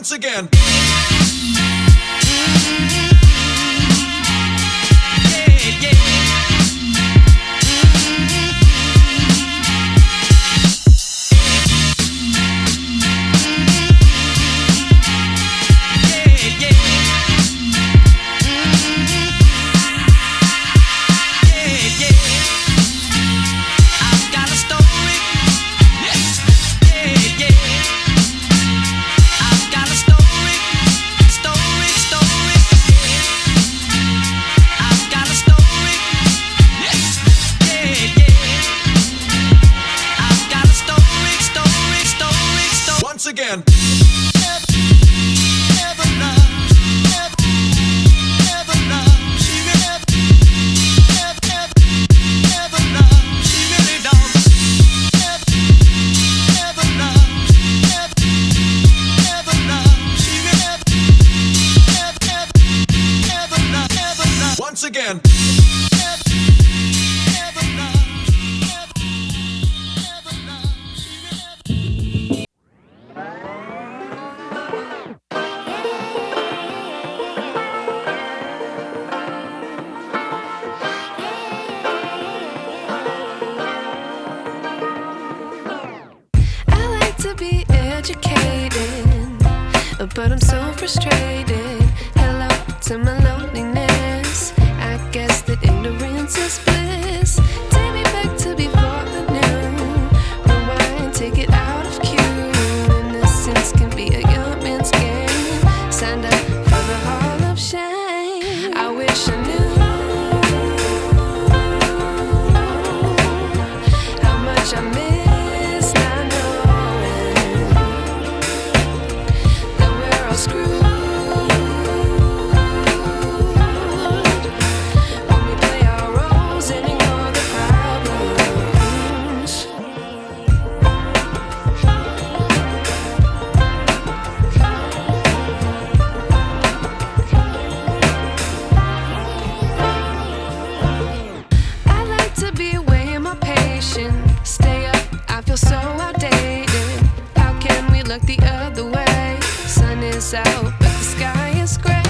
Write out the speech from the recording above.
once again. Again. Once again. To be educated, but I'm so frustrated. Hello to my loneliness. I guess that ignorance is bliss. Take me back to before I knew. Rewind, take it out of cue. Innocence can be a young man's game. Signed up for the hall of shame. I wish I knew how much I miss. Stay up, I feel so outdated. How can we look the other way? Sun is out, but the sky is gray.